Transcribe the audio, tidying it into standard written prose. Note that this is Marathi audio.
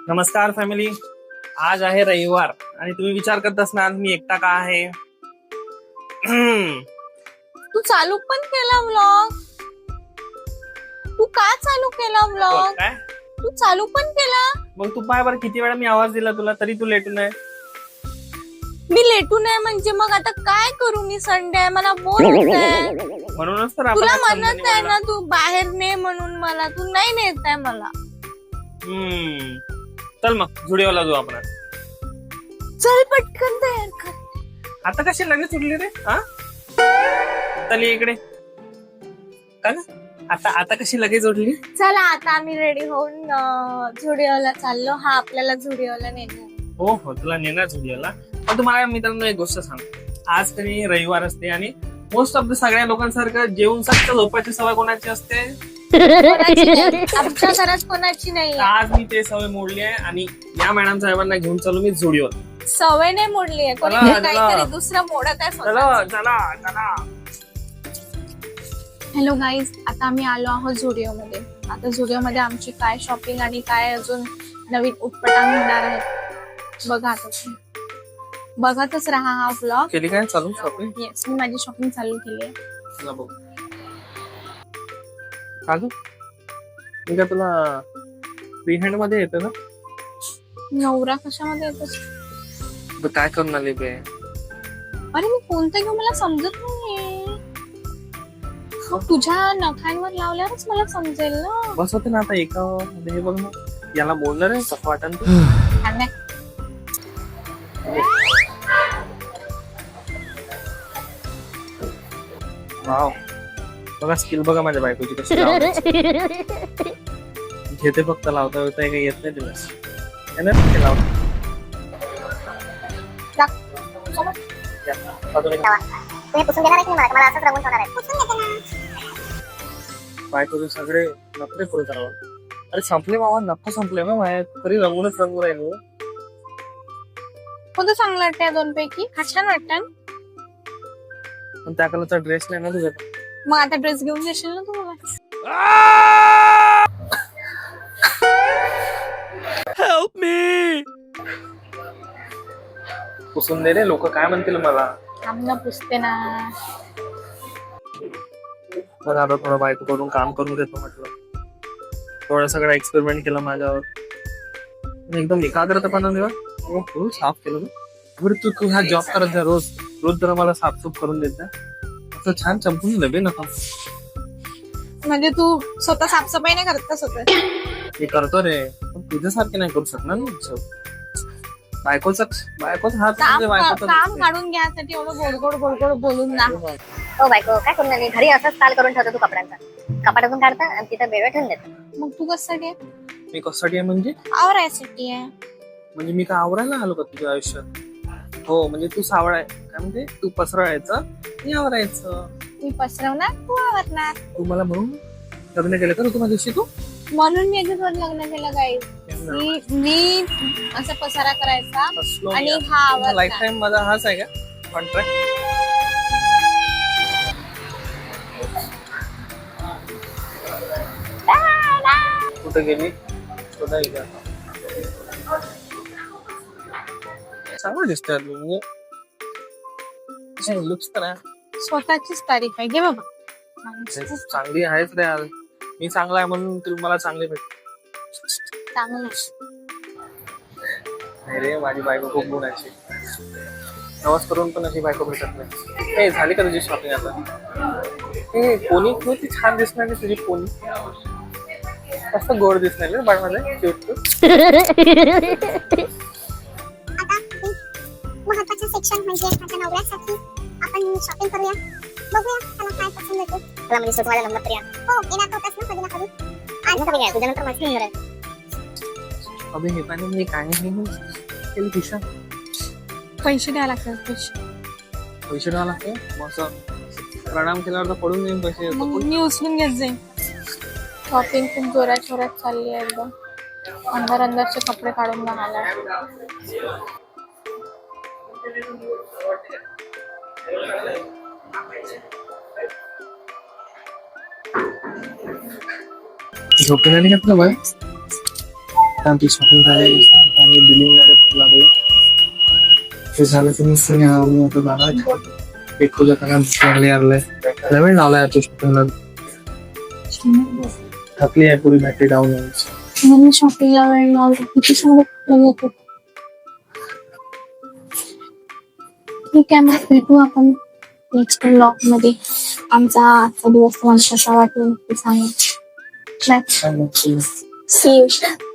नमस्कार फॅमिली. आज आहे रविवार आणि तुम्ही विचार करत असणार मी एकटा का आहे. तू चालू पण केला व्लॉग. तू का चालू केला व्लॉग? काय तू चालू पण केला. मग तू पाय बरं किती वेळा मी आवाज दिला तुला तरी तू लेटून आहे. मी लेटू नाही म्हणजे मग आता काय करू? मी संडे आहे, मला बोर होतंय. म्हणूनच तर आपण तुला आज म्हणत समजून आहे निवडलं. ना तू बाहेर ने म्हणून, मला तू नाही नेत आहे मला. चल मग झुडिओला जाऊ आपण आज. चल पटकन तयार कर. आता कशी लगेच उठली रे? हा चल ये इकडे. का ग? आता कशी लगेच उठली? चला आता आम्ही रेडी होऊन झुडिओला चाललो. हा आपल्याला झुडिओला नेणार. हो तुला नेणार झुडिओला. पण तुम्हाला मित्रांनो एक गोष्ट सांग, आज तरी रविवार असते आणि मोस्ट ऑफ द सगळ्या लोकांसारखं जेवून सक्त झोपायची सवय कोणाची असते? कोणाची नाही. आमच्या घरात कोणाची नाही. आज मी ते सवय मोडली आहे आणि या मॅडम साहेबांना घेऊन चालू मी झुडिओला. सवय नाही मोडली आहे. कोणी चला, काहीतरी चला. दुसरं मोडत आहे चला स्वतःचं. चला चला. हॅलो गाईज, आता आम्ही आलो आहोत झुडिओ मध्ये. आता झुडिओ मध्ये आमची काय शॉपिंग आणि काय अजून नवीन उत्पटांग होणार आहे बघतच राहा हा व्लॉग. केली काय चालू शॉपिंग? येस, मी माझी शॉपिंग चालू केली आहे. चला बघू. चालू मी का तुला फ्री हँड मध्ये येतं ना? नवरा कशामध्ये येतो? तू काय करून आली बे? अरे मी कोणतं घेऊ मला समजत नाहीये. तुझ्या नखांवर लावल्यावरच मला समजेल ना. बस होते ना आता एका मध्ये. हे बघ ना, याला बोलणार आहे कसं वाटन तू? छान आहे. वाव, बघा स्किल बघा माझ्या बायकोची कशी लावते. घेते फक्त लावता होता काही येत नाही दिवस लावतो. टाक. तुम्ही पुसून देणार आहे की मला असंच रंगून ठेवणार आहे? पुसून देते ना. बायकोचे सगळे नखरे पुरे करावं. अरे संपले मामा, नफा संपले ना माझ्या, तरी रंगूनच रंगू राहिलो. कोणतं चांगलं वाटतंय दोन पैकी? हा छान वाटतं. पण त्या कलरचा ड्रेस नाही ना तुझ्याकडे. मग आता ड्रेस घेऊन देशील ना तू मला? Help me. पुसून दे रे, लोक काय म्हणतील मला. आमना पुसते ना. मग आता थोडं बायको करून काम करून घेतो म्हटलं. थोडा सगळा एक्सपेरिमेंट केला माझ्यावर. एकदम एकाग्रतापणा देवा. तू साफ केलं बरं. तू हा जॉब करत जा रोज रोज जरा मला साफसूफ करून देत जा. असं छान चंपून लबे नका. म्हणजे तू स्वतः साफसफाई नाही करत का स्वतः? मी करतो रे, पण तुझ्यासारखे नाही करू शकणार ना. बायकोच हात म्हणजे बायकोचा काम काढून घ्यायसाठी एवढं गोड गोड बोलून ना. हो बायको, काय करून आली? घरी असंच ताल करून ठेवतो तू कपड्यांचा. कपाटातून काढता आणि तिथं बेडवर ठेवून देतो. मग तू कशासाठी आहे? मी कशासाठी आहे म्हणजे? आवरायसाठी आहे. म्हणजे मी का आवरायला आलो का तुझ्या आयुष्यात? हो म्हणजे तू सावळाय काय म्हणते, तू पसरवायचं मी आवरायचं. मी पसरवणार, तू आवरणार. तू मला म्हणून लग्न केलं का तू माझ्याशी? तू म्हणून मी याच्यासोबत लग्न केलं गाई. मी असं पसारा करायचा आणि हा आवडता. लाईफ टाइम माझा हाच आहे का कॉन्ट्रॅक्ट? कुठे गेली? चांगलं दिसतंय म्हणजे लुक्स तर आहे. स्वतःचीच तारीफ आहे. घे बाबा. खूप चांगली आहेच रे यार. मी चांगला आहे म्हणून तू मला चांगली भेट. चांगलं नाही रे, माझी बायको खूप गुणाची. प्रवास करून पण अशी बायको भेटत नाही. हे झाली का तुझी शॉपिंग आता? हे पोनी किती छान दिसणार नाही तुझी पोनी. मस्त गोड दिसणार रे बाळमध्ये. क्यूट. महत्वाचं सेक्शन म्हणजे माझ्या नवऱ्यासाठी आपण शॉपिंग करूया. बघूया त्याला काय पसंत येतो. त्याला म्हणजे स्वतःला नंबर तरी हो हे दाखवतास ना कधी ना कधी. आज कधी आहे तुझ्यानंतर माझी नंबर आहे. अबे हे पाणी म्हणजे काय नाही केली खिशा. पैसे द्यायला लागतात. पैसे द्यावं लागते. मग असं प्रणाम केल्यावर तर पडून जाईल पैसे. मग मी उचलून घेत जाईन. शॉपिंग खूप जोरात चालली आहे एकदम. अंदरचे कपडे काढून बघायला. झोपेला नाही का तुला बाय? आमची शॉपिंग झाली आणि बिलिंग लागलो. ते झालं तुम्ही मी आता जाणार एक तुझ्या कारण लागले यारले नवीन लावलाय तू शॉपिंगला. थकली आहे पुरी बॅटरी डाऊन आहे. मी शॉपिंगला वेळ लावला किती सगळं येतो. ठीक आहे मग भेटू आपण नेक्स्ट ब्लॉग मध्ये. आमचा आजचा दिवस तुम्हाला कसा वाटला ते सांगा. चालेल. See you.